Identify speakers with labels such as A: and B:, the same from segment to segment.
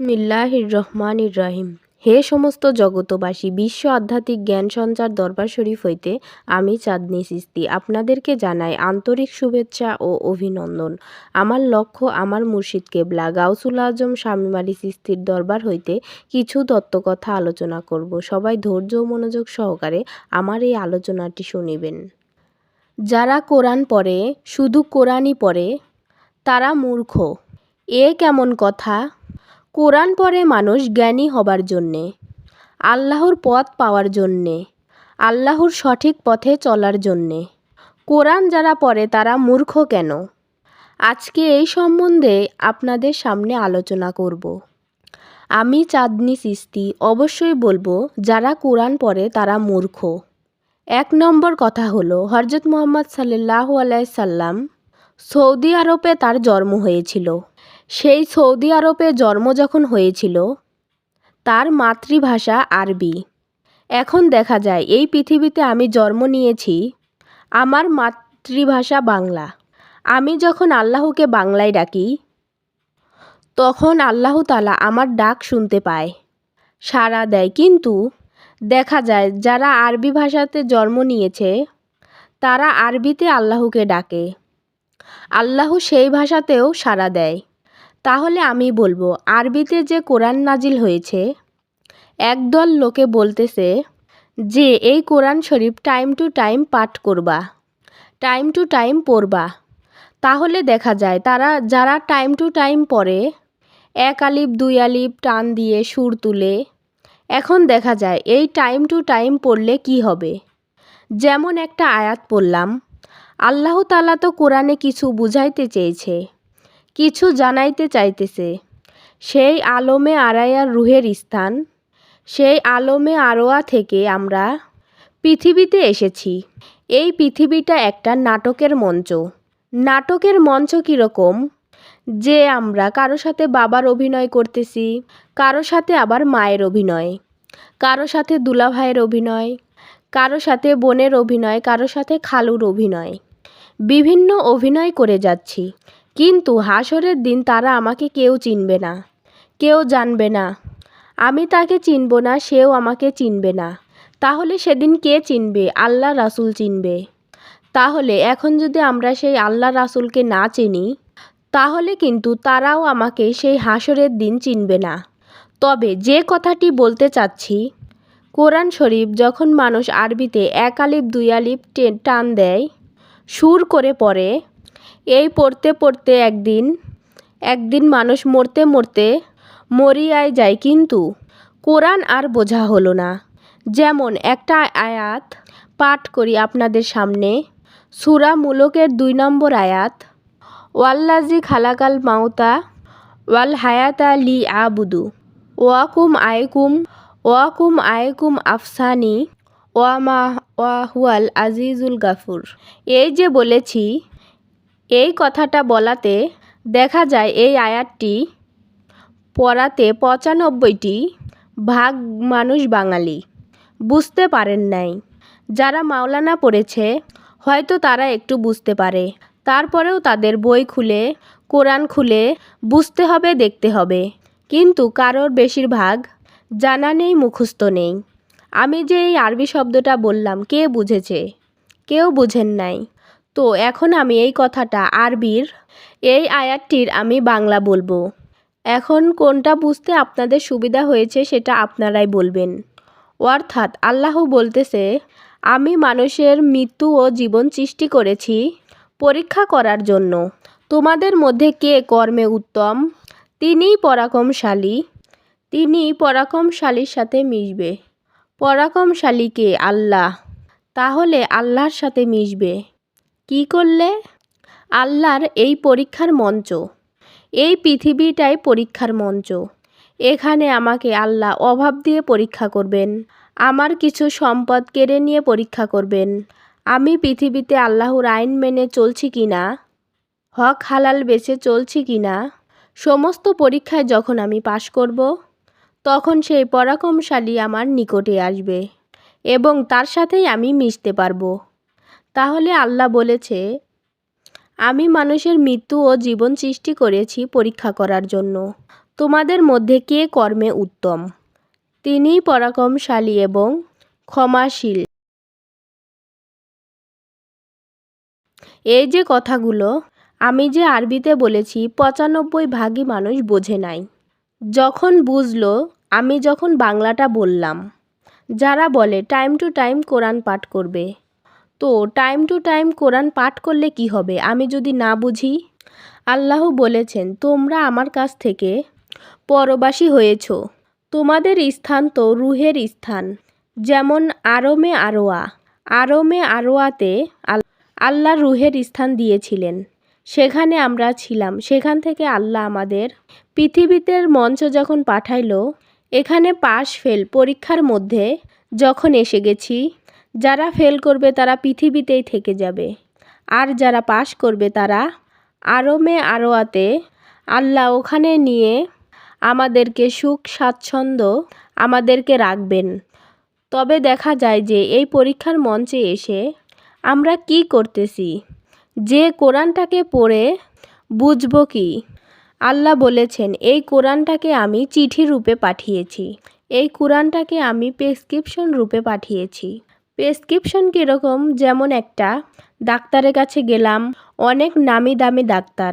A: বিসমিল্লাহির রহমানির রহিম। হে সমস্ত জগতবাসী, বিশ্ব আধ্যাত্মিক জ্ঞান সঞ্চার দরবার শরীফ হইতে আমি চাঁদনী চিশতি আপনাদেরকে জানাই আন্তরিক শুভেচ্ছা ও অভিনন্দন। আমার লক্ষ্য আমার মুর্শিদ কেবলা গাউসুল আজম শামীম আলী চিশতির দরবার হইতে কিছু তত্ত্বকথা আলোচনা করব। সবাই ধৈর্য ও মনোযোগ সহকারে আমার এই আলোচনাটি শুনিবেন। যারা কোরআন পড়ে, শুধু কোরআনই পড়ে, তারা মূর্খ। এ কেমন কথা? কোরআন পড়ে মানুষ জ্ঞানী হবার জন্যে, আল্লাহর পথ পাওয়ার জন্যে, আল্লাহর সঠিক পথে চলার জন্যে। কোরআন যারা পড়ে তারা মূর্খ কেন? আজকে এই সম্বন্ধে আপনাদের সামনে আলোচনা করব। আমি চাঁদনী চিশতি অবশ্যই বলবো যারা কোরআন পড়ে তারা মূর্খ। 1 নম্বর কথা হলো, হযরত মুহাম্মদ সাল্লাল্লাহু আলাইহি সাল্লাম সৌদি আরবে তার জন্ম হয়েছিল। সেই সৌদি আরবে জন্ম যখন হয়েছিল, তার মাতৃভাষা আরবি। এখন দেখা যায় এই পৃথিবীতে আমি জন্ম নিয়েছি, আমার মাতৃভাষা বাংলা। আমি যখন আল্লাহকে বাংলায় ডাকি, তখন আল্লাহ তাআলা আমার ডাক শুনতে পায়, সাড়া দেয়। কিন্তু দেখা যায় যারা আরবি ভাষাতে জন্ম নিয়েছে, তারা আরবিতে আল্লাহকে ডাকে, আল্লাহ সেই ভাষাতেও সাড়া দেয়। তাহলে আমি বলবো, আরবিতে যে কোরআন নাজিল হয়েছে, একদল লোকে বলতেছে যে এই কোরআন শরীফ টাইম টু টাইম পাঠ করবা, টাইম টু টাইম পড়বা। তাহলে দেখা যায় যারা টাইম টু টাইম পড়ে, 1 আলিফ 2 আলিফ টান দিয়ে সুর তুলে, এখন দেখা যায় এই টাইম টু টাইম পড়লে কি হবে? যেমন একটা আয়াত পড়লাম, আল্লাহ তাআলা তো কোরআনে কিছু বুঝাইতে চেয়েছে, কিছু জানাইতে চাইতেছে। সেই আলমে আরায়ার রুহের স্থান, সেই আলমে আরোয়া থেকে আমরা পৃথিবীতে এসেছি। এই পৃথিবীটা একটা নাটকের মঞ্চ। নাটকের মঞ্চ কীরকম? যে আমরা কারো সাথে বাবার অভিনয় করতেছি, কারো সাথে আবার মায়ের অভিনয়, কারো সাথে দুলাভাইয়ের অভিনয়, কারো সাথে বোনের অভিনয়, কারো সাথে খালুর অভিনয়, বিভিন্ন অভিনয় করে যাচ্ছি। কিন্তু হাসরের দিন তারা আমাকে কেউ চিনবে না, কেউ জানবে না, আমি তাকে চিনব না, সেও আমাকে চিনবে না। তাহলে সেদিন কে চিনবে? আল্লাহ রাসূল চিনবে। তাহলে এখন যদি আমরা সেই আল্লাহ রাসূলকে না চিনি, তাহলে কিন্তু তারাও আমাকে সেই হাসরের দিন চিনবে না। তবে যে কথাটি বলতে চাচ্ছি, কোরআন শরীফ যখন মানুষ আরবিতে 1 আলিফ 2 আলিফ টান দেয়, সুর করে পড়ে, এই পড়তে পড়তে একদিন মানুষ মরতে মরতে মরিয়ায় যায়, কিন্তু কোরআন আর বোঝা হলো না। যেমন একটা আয়াত পাঠ করি আপনাদের সামনে, সূরা মুলকের 2 নম্বর আয়াত, ওয়াল্লাযী খালাকাল মাউতা ওয়াল হায়াতা লিয়াবুদু ওয়াকুম আয়কুম আফসানি ওয়া হুয়াল আজিজুল গাফুর। এই যে বলেছি, এই কথাটা বলাতে দেখা যায় এই আয়াতটি পড়াতে 95টি ভাগ মানুষ বাঙালি, বুঝতে পারেন নাই। যারা মাওলানা পড়েছে হয়তো তারা একটু বুঝতে পারে, তারপরেও তাদের বই খুলে, কোরআন খুলে বুঝতে হবে, দেখতে হবে। কিন্তু কারোর বেশিরভাগ জানা নেই, মুখস্থ নেই। আমি যে এই আরবি শব্দটা বললাম, কে বুঝেছে? কেউ বুঝেন নাই। তো এখন আমি এই কথাটা আরবির, এই আয়াতটির আমি বাংলা বলবো। এখন কোনটা বুঝতে আপনাদের সুবিধা হয়েছে সেটা আপনারাই বলবেন। অর্থাৎ আল্লাহ বলতেছে, আমি মানুষের মৃত্যু ও জীবন সৃষ্টি করেছি পরীক্ষা করার জন্য। তোমাদের মধ্যে কে কর্মে উত্তম, তিনিই পরাক্রমশালী, তিনি পরাক্রমশালীর সাথে মিশবে। পরাক্রমশালী কে? আল্লাহ। তাহলে আল্লাহর সাথে মিশবে কি করলে? আল্লাহর এই পরীক্ষার মঞ্চ, এই পৃথিবীটাই পরীক্ষার মঞ্চ। এখানে আমাকে আল্লাহ অভাব দিয়ে পরীক্ষা করবেন, আমার কিছু সম্পদ কেড়ে নিয়ে পরীক্ষা করবেন, আমি পৃথিবীতে আল্লাহর আইন মেনে চলছি কিনা, হক হালাল বেছে চলছি কিনা। সমস্ত পরীক্ষায় যখন আমি পাশ করব, তখন সেই পরাক্রমশালী আমার নিকটে আসবে এবং তার সাথেই আমি মিশতে পারবো। তাহলে আল্লাহ বলেছে, আমি মানুষের মৃত্যু ও জীবন সৃষ্টি করেছি পরীক্ষা করার জন্য। তোমাদের মধ্যে কে কর্মে উত্তম? তিনিই পরাক্রমশালী এবং ক্ষমাশীল। এই যে কথাগুলো আমি যে আরবিতে বলেছি ৯৫ ভাগই মানুষ বোঝে নাই। যখন বুঝলো আমি যখন বাংলাটা বললাম, যারা বলে টাইম টু টাইম কোরআন পাঠ করবে, তো টাইম টু টাইম কোরআন পাঠ করলে কি হবে আমি যদি না বুঝি? আল্লাহ বলেছেন তোমরা আমার কাছ থেকে পরবাসী হয়েছ, তোমাদের স্থান তো রুহের স্থান। যেমন আরমে আরোয়া, আরমে আরোয়াতে আল্লাহ রুহের স্থান দিয়েছিলেন, সেখানে আমরা ছিলাম। সেখান থেকে আল্লাহ আমাদের পৃথিবীতে মঞ্চ যখন পাঠাইলো, এখানে পাশ ফেল পরীক্ষার মধ্যে যখন এসে গেছি, যারা ফেল করবে তারা পৃথিবীতেই থেকে যাবে, আর যারা পাশ করবে তারা আরমে আরোয়াতে আল্লাহ ওখানে নিয়ে আমাদেরকে সুখ স্বাচ্ছন্দ্য আমাদেরকে রাখবেন। তবে দেখা যায় যে এই পরীক্ষার মঞ্চে এসে আমরা কি করতেছি, যে কোরআনটাকে পড়ে বুঝবো কি? আল্লাহ বলেছেন এই কোরআনটাকে আমি চিঠি রূপে পাঠিয়েছি, এই কোরআনটাকে আমি প্রেসক্রিপশন রূপে পাঠিয়েছি। প্রেসক্রিপশন কীরকম? যেমন একটা ডাক্তারের কাছে গেলাম, অনেক নামি দামি ডাক্তার,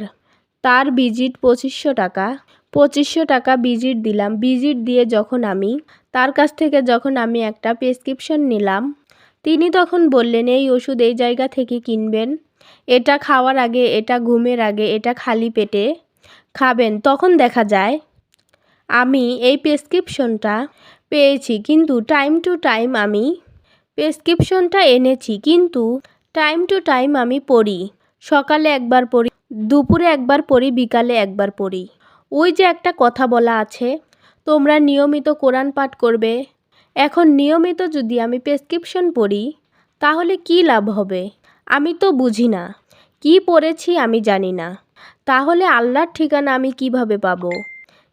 A: তার ভিজিট ২৫০০ টাকা, ২৫০০ টাকা ভিজিট দিলাম। ভিজিট দিয়ে যখন আমি তার কাছ থেকে যখন আমি একটা প্রেসক্রিপশন নিলাম, তিনি তখন বললেন এই ওষুধ এই জায়গা থেকে কিনবেন, এটা খাওয়ার আগে, এটা ঘুমের আগে, এটা খালি পেটে খাবেন। তখন দেখা যায় আমি এই প্রেসক্রিপশনটা পেয়েছি, কিন্তু টাইম টু টাইম আমি প্রেসক্রিপশনটা এনেছি, কিন্তু টাইম টু টাইম আমি পড়ি। সকালে একবার পড়ি, দুপুরে একবার পড়ি, বিকালে একবার পড়ি। ওই যে একটা কথা বলা আছে তোমরা নিয়মিত কোরআন পাঠ করবে। এখন নিয়মিত যদি আমি প্রেসক্রিপশন পড়ি তাহলে কি লাভ হবে? আমি তো বুঝি না, কি পড়েছি আমি জানি না, তাহলে আল্লাহর ঠিকানা আমি কিভাবে পাবো?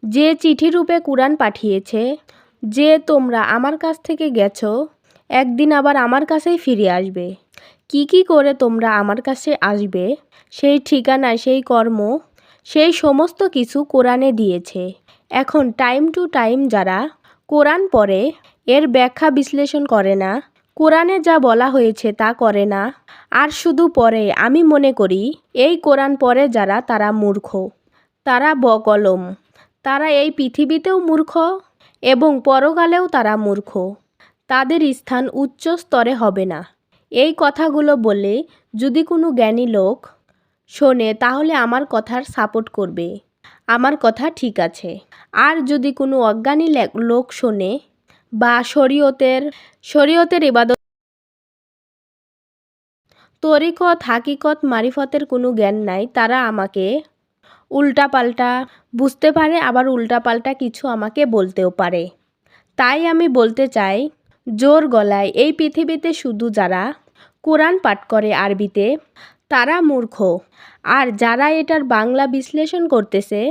A: যে চিঠি রূপে কোরআন পাঠিয়েছে, যে তোমরা আমার কাছ থেকে গেছো, একদিন আবার আমার কাছেই ফিরে আসবে। কি করে তোমরা আমার কাছে আসবে সেই ঠিকানা, সেই কর্ম, সেই সমস্ত কিছু কোরআনে দিয়েছে। এখন টাইম টু টাইম যারা কোরআন পড়ে এর ব্যাখ্যা বিশ্লেষণ করে না, কোরআনে যা বলা হয়েছে তা করে না, আর শুধু পড়ে, আমি মনে করি এই কোরআন পড়ে যারা তারা মূর্খ, তারা বকলম, তারা এই পৃথিবীতেও মূর্খ এবং পরকালেও তারা মূর্খ, তাদের স্থান উচ্চ স্তরে হবে না। এই কথাগুলো বলে যদি কোনো জ্ঞানী লোক শোনে তাহলে আমার কথার সাপোর্ট করবে, আমার কথা ঠিক আছে। আর যদি কোনো অজ্ঞানী লোক শোনে বা শরীয়তের ইবাদত, তরিকত, হাকিকত, মারিফতের কোনো জ্ঞান নাই, তারা আমাকে উল্টাপাল্টা বুঝতে পারে, আবার উল্টাপাল্টা কিছু আমাকে বলতেও পারে। তাই আমি বলতে চাই জোর গলায়, এই পৃথিবীতে শুধু যারা কোরআন পাঠ করে আরবিতে তারা মূর্খ, আর যারা এটার বাংলা বিশ্লেষণ করতেছে,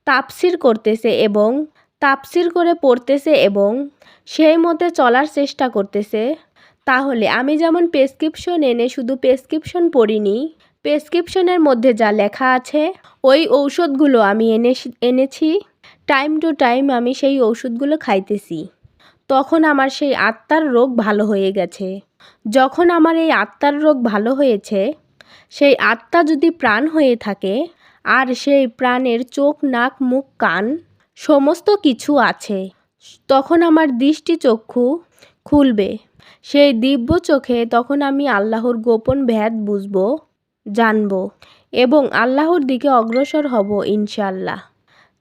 A: তাফসির করতেছে এবং তাফসির করে পড়তেছে এবং সেই মতে চলার চেষ্টা করতেছে, তাহলে আমি যেমন প্রেসক্রিপশন এনে শুধু প্রেসক্রিপশন পড়িনি, প্রেসক্রিপশনের মধ্যে যা লেখা আছে ওই ঔষধগুলো আমি এনেছি, টাইম টু টাইম আমি সেই ওষুধগুলো খাইতেছি, তখন আমার সেই আত্মার রোগ ভালো হয়ে গেছে। যখন আমার এই আত্মার রোগ ভালো হয়েছে, সেই আত্মা যদি প্রাণ হয়ে থাকে, আর সেই প্রাণের চোখ, নাক, মুখ, কান সমস্ত কিছু আছে, তখন আমার দৃষ্টিচক্ষু খুলবে, সেই দিব্য চোখে তখন আমি আল্লাহর গোপন ভেদ বুঝব, জানব এবং আল্লাহর দিকে অগ্রসর হব ইনশাআল্লাহ।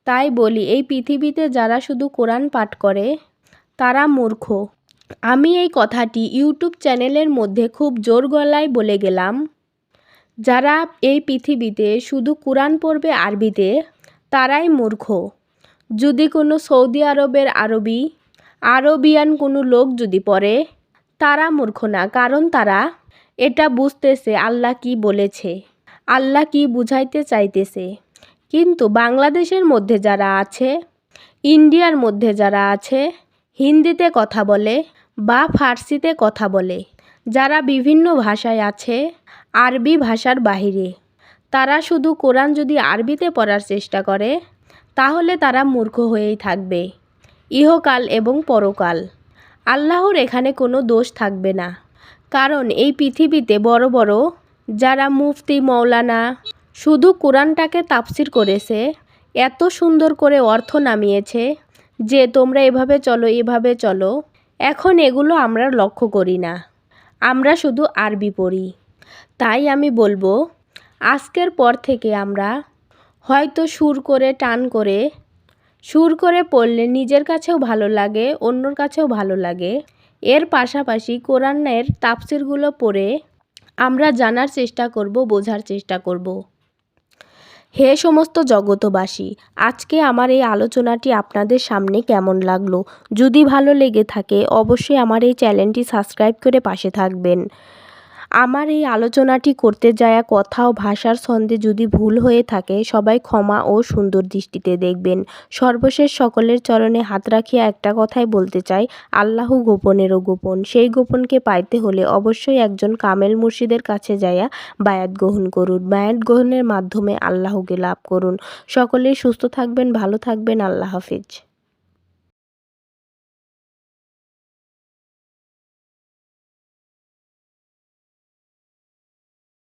A: তাই বলি এই পৃথিবীতে যারা শুধু কোরআন পাঠ করে তারা মূর্খ। আমি এই কথাটি ইউটিউব চ্যানেলের মধ্যে খুব জোর গলায় বলে গেলাম, যারা এই পৃথিবীতে শুধু কোরআন পড়বে আরবিতে তারাই মূর্খ। যদি কোনো সৌদি আরবের আরবিয়ান কোনো লোক যদি পড়ে তারা মূর্খ না, কারণ তারা এটা বুঝতেছে আল্লাহ কি বলেছে, আল্লাহ কি বুঝাইতে চাইতেছে। কিন্তু বাংলাদেশের মধ্যে যারা আছে, ইন্ডিয়ার মধ্যে যারা আছে, হিন্দিতে কথা বলে বা ফার্সিতে কথা বলে, যারা বিভিন্ন ভাষায় আছে আরবি ভাষার বাহিরে, তারা শুধু কোরআন যদি আরবিতে পড়ার চেষ্টা করে তাহলে তারা মূর্খ হয়েই থাকবে ইহকাল এবং পরকাল। আল্লাহর এখানে কোনো দোষ থাকবে না। কারণ এই পৃথিবীতে বড় বড় যারা মুফতি মৌলানা শুধু কোরআনটাকে তাফসির করেছে, এত সুন্দর করে অর্থ নামিয়েছে যে তোমরা এভাবে চলো এভাবে চলো, এখন এগুলো আমরা লক্ষ্য করি না, আমরা শুধু আরবি পড়ি। তাই আমি বলবো আজকের পর থেকে আমরা হয়তো সুর করে টান করে সুর করে পড়লে নিজের কাছেও ভালো লাগে, অন্যর কাছেও ভালো লাগে। এর পাশাপাশি কোরআনের তাফসিরগুলো পড়ে আমরা জানার চেষ্টা করব, বোঝার চেষ্টা করব। হে সমস্ত জগতবাসী, আজকে আমার এই আলোচনাটি আপনাদের সামনে কেমন লাগলো? যদি ভালো লেগে থাকে অবশ্যই আমার এই চ্যানেলটি সাবস্ক্রাইব করে পাশে থাকবেন। আমার এই আলোচনাটি করতে যাওয়া কথা ও ভাষার ছন্দে যদি ভুল হয়ে থাকে সবাই ক্ষমা ও সুন্দর দৃষ্টিতে দেখবেন। সর্বশেষ সকলের চরণে হাত রাখিয়া একটা কথাই বলতে চাই, আল্লাহ গোপনেরও গোপন। সেই গোপনকে পাইতে হলে অবশ্যই একজন কামেল মুর্শিদের কাছে যাইয়া বায়াত গ্রহণ করুন। বায়াত গ্রহণের মাধ্যমে আল্লাহকে লাভ করুন। সকলেই সুস্থ থাকবেন, ভালো থাকবেন। আল্লাহ হাফিজ।